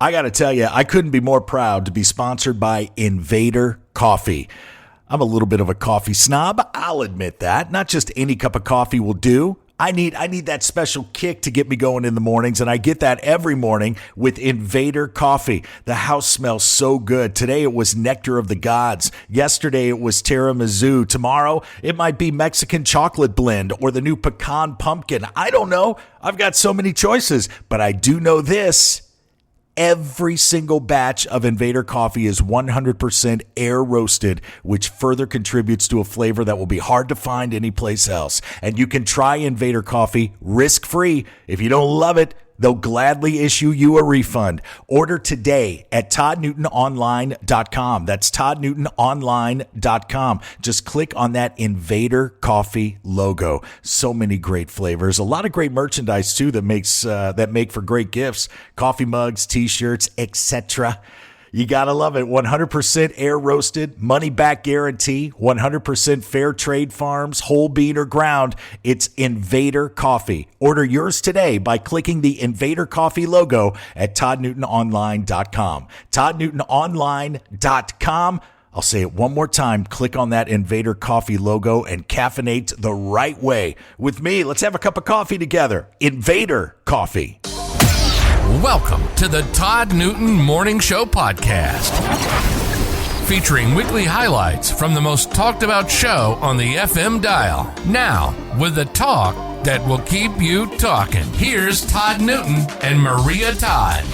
I got to tell you, I couldn't be more proud to be sponsored by Invader Coffee. I'm a little bit of a coffee snob. I'll admit that. Not just any cup of coffee will do. I need that special kick to get me going in the mornings, and I get that every morning with Invader Coffee. The house smells so good. Today it was Nectar of the Gods. Yesterday it was tiramisu. Tomorrow it might be Mexican chocolate blend or the new pecan pumpkin. I don't know. I've got so many choices, but I do know this. Every single batch of Invader Coffee is 100% air roasted, which further contributes to a flavor that will be hard to find anyplace else. And you can try Invader Coffee risk-free. If you don't love it, they'll gladly issue you a refund. Order today at toddnewtononline.com. That's toddnewtononline.com. Just click on that Invader Coffee logo. So many great flavors. A lot of great merchandise, too, that make for great gifts. Coffee mugs, T-shirts, etc. You got to love it. 100% air roasted, money back guarantee, 100% fair trade farms, whole bean or ground. It's Invader Coffee. Order yours today by clicking the Invader Coffee logo at toddnewtononline.com. toddnewtononline.com. I'll say it one more time. Click on that Invader Coffee logo and caffeinate the right way. With me, let's have a cup of coffee together. Invader Coffee. Welcome to the Todd Newton Morning Show podcast, featuring weekly highlights from the most talked about show on the FM dial. Now, with the talk that will keep you talking, here's Todd Newton and Maria Todd.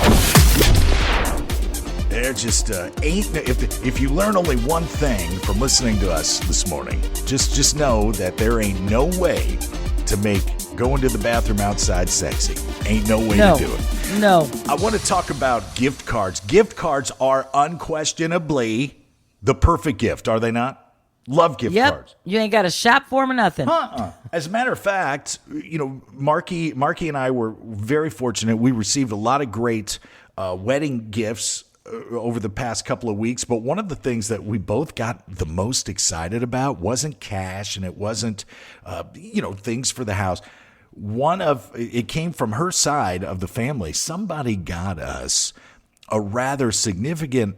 There just ain't. If you learn only one thing from listening to us this morning, just know that there ain't no way to make going to the bathroom outside sexy. Ain't no way to do it. No. I want to talk about gift cards. Gift cards are unquestionably the perfect gift, are they not? Love gift cards. You ain't got to shop for them or nothing. As a matter of fact, Marky and I were very fortunate. We received a lot of great wedding gifts over the past couple of weeks, but one of the things that we both got the most excited about wasn't cash, and it wasn't things for the house. It came from her side of the family. Somebody got us a rather significant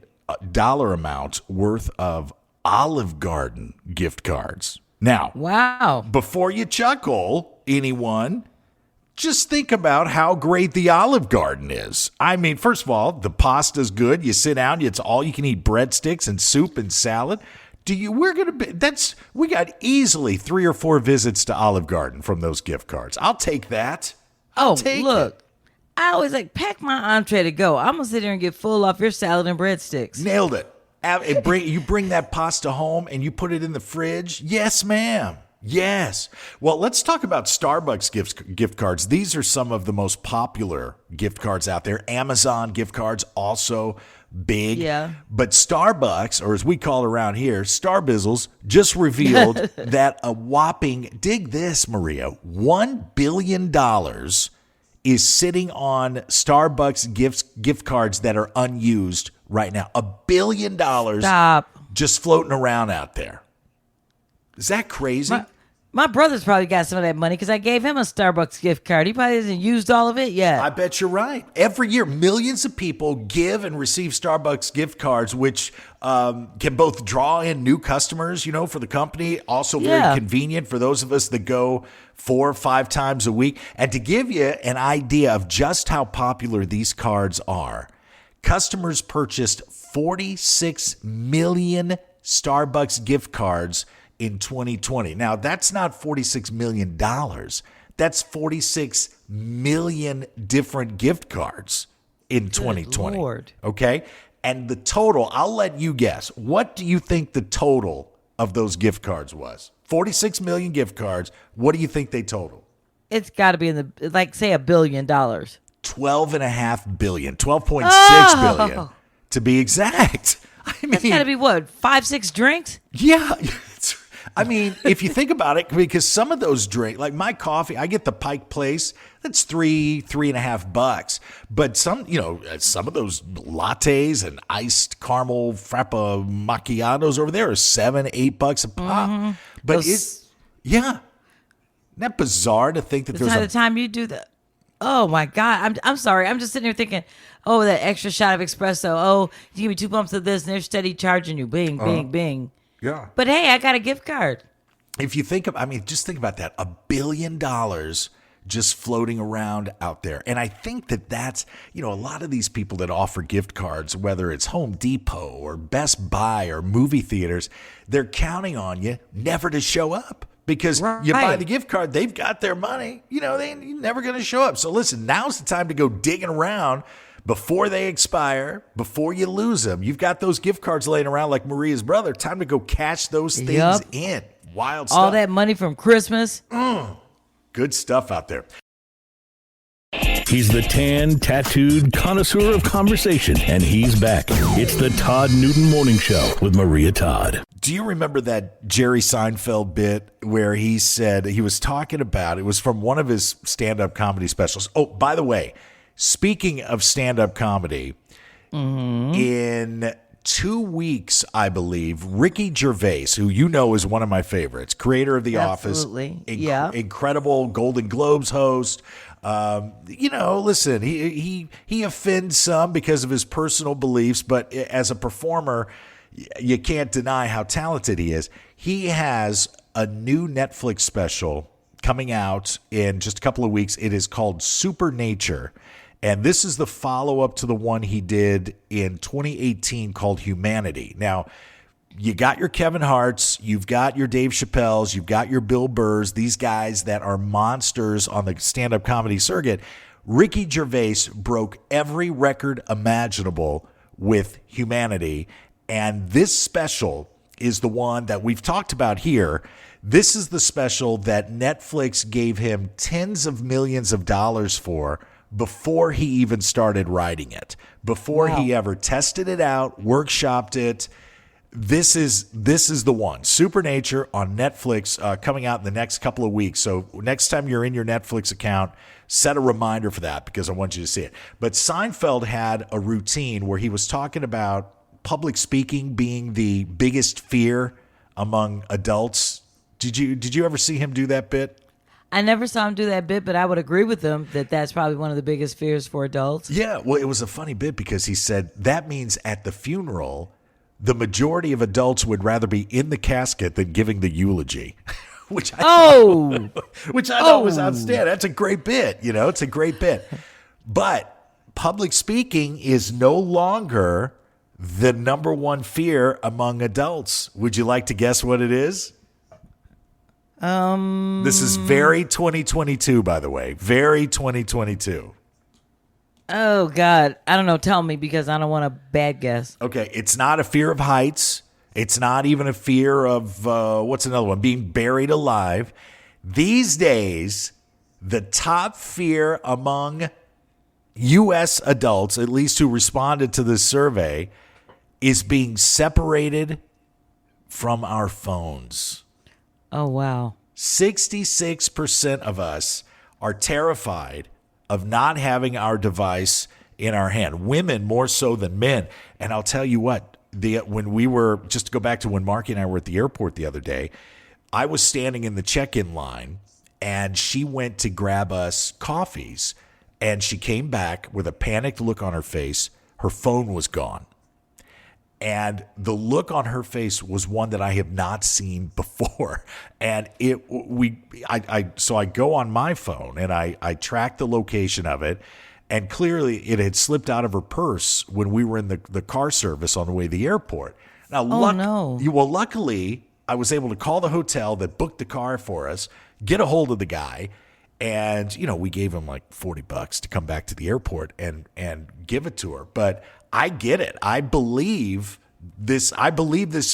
dollar amount worth of Olive Garden gift cards. Now, wow. Before you chuckle, anyone, just think about how great the Olive Garden is. I mean, first of all, the pasta's good. You sit down, it's all you can eat breadsticks and soup and salad. We got easily 3 or 4 visits to Olive Garden from those gift cards. I'll take that. Look, I always pack my entree to go. I'm going to sit here and get full off your salad and breadsticks. Nailed it. You bring that pasta home and you put it in the fridge. Yes, ma'am. Yes. Well, let's talk about Starbucks gift cards. These are some of the most popular gift cards out there. Amazon gift cards also big. Yeah. But Starbucks, or as we call it around here, Starbizzles, just revealed that a whopping, dig this, Maria, $1 billion is sitting on Starbucks gift cards that are unused right now. $1 billion. Stop. Just floating around out there. Is that crazy? My brother's probably got some of that money because I gave him a Starbucks gift card. He probably hasn't used all of it yet. I bet you're right. Every year, millions of people give and receive Starbucks gift cards, which can both draw in new customers, for the company. Also very convenient for those of us that go 4 or 5 times a week. And to give you an idea of just how popular these cards are, customers purchased 46 million Starbucks gift cards in 2020. Now, that's not $46 million. That's 46 million different gift cards in 2020. Lord. Okay? And the total, I'll let you guess. What do you think the total of those gift cards was? 46 million gift cards. What do you think they total? It's got to be in the, say $1 billion. $12.5 billion. $12.6 billion to be exact. I mean, that's got to be what, 5-6 drinks? Yeah. I mean, if you think about it, because some of those drinks, like my coffee, I get the Pike Place. That's $3.50. But some of those lattes and iced caramel frappa macchiatos over there are $7-8 a pop. Mm-hmm. But isn't that bizarre to think that the time you do that? Oh my God. I'm sorry. I'm just sitting here thinking Oh, that extra shot of espresso. Oh, you give me 2 pumps of this, and they're steady charging you. Bing, bing, bing. Yeah. But hey, I got a gift card. If you think of, just think about that. $1 billion just floating around out there. And I think that's, a lot of these people that offer gift cards, whether it's Home Depot or Best Buy or movie theaters, they're counting on you never to show up. Because you buy the gift card, they've got their money. They're never going to show up. So listen, now's the time to go digging around before they expire, before you lose them. You've got those gift cards laying around like Maria's brother. Time to go cash those things in. Wild stuff. All that money from Christmas. Good stuff out there. He's the tan, tattooed connoisseur of conversation, and he's back. It's the Todd Newton Morning Show with Maria Todd. Do you remember that Jerry Seinfeld bit where he said he was talking about, it was from one of his stand-up comedy specials. Oh, by the way, speaking of stand-up comedy, in 2 weeks, I believe, Ricky Gervais, who is one of my favorites, creator of The Office, incredible Golden Globes host. Listen, he offends some because of his personal beliefs, but as a performer, you can't deny how talented he is. He has a new Netflix special coming out in just a couple of weeks. It is called Supernature. And this is the follow-up to the one he did in 2018 called Humanity. Now, you got your Kevin Harts, you've got your Dave Chappelles, you've got your Bill Burrs, these guys that are monsters on the stand-up comedy circuit. Ricky Gervais broke every record imaginable with Humanity. And this special is the one that we've talked about here. This is the special that Netflix gave him tens of millions of dollars for before he even started writing it, before he ever tested it out, workshopped it. This is the one. Supernature on Netflix, coming out in the next couple of weeks. So next time you're in your Netflix account, set a reminder for that because I want you to see it. But Seinfeld had a routine where he was talking about public speaking being the biggest fear among adults. Did you ever see him do that bit? I never saw him do that bit, but I would agree with him that that's probably one of the biggest fears for adults. Yeah, well, it was a funny bit because he said that means at the funeral, the majority of adults would rather be in the casket than giving the eulogy, which I thought was outstanding. That's a great bit. It's a great bit. But public speaking is no longer the number one fear among adults. Would you like to guess what it is? This is very 2022, by the way. Very 2022. Oh, God. I don't know. Tell me because I don't want a bad guess. Okay. It's not a fear of heights. It's not even a fear of, what's another one? Being buried alive. These days, the top fear among U.S. adults, at least who responded to this survey, is being separated from our phones. Oh, wow. 66% of us are terrified of not having our device in our hand. Women more so than men. And I'll tell you what, when we were, just to go back to when Marky and I were at the airport the other day, I was standing in the check-in line and she went to grab us coffees and she came back with a panicked look on her face. Her phone was gone. And the look on her face was one that I have not seen before. And so I go on my phone and I track the location of it. And clearly it had slipped out of her purse when we were in the car service on the way to the airport. Now, luckily, I was able to call the hotel that booked the car for us, get a hold of the guy. And, we gave him like $40 to come back to the airport and give it to her. But I get it. I believe this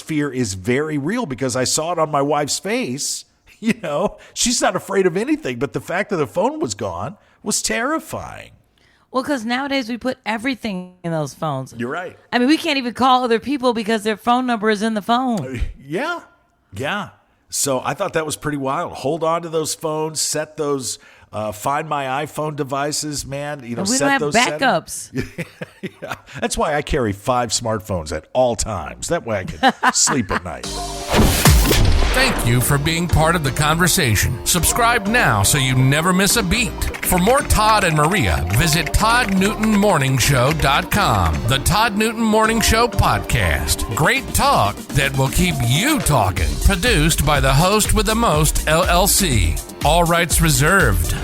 fear is very real because I saw it on my wife's face. She's not afraid of anything, but the fact that the phone was gone was terrifying. Well, because nowadays we put everything in those phones. You're right. I mean, we can't even call other people because their phone number is in the phone. Yeah. So I thought that was pretty wild. Hold on to those phones, set those Find My iPhone devices, man. We don't have backups. Yeah. That's why I carry 5 smartphones at all times. That way I can sleep at night. Thank you for being part of the conversation. Subscribe now so you never miss a beat. For more Todd and Maria, visit ToddNewtonMorningShow.com. The Todd Newton Morning Show podcast. Great talk that will keep you talking. Produced by the host with the most, LLC. All rights reserved.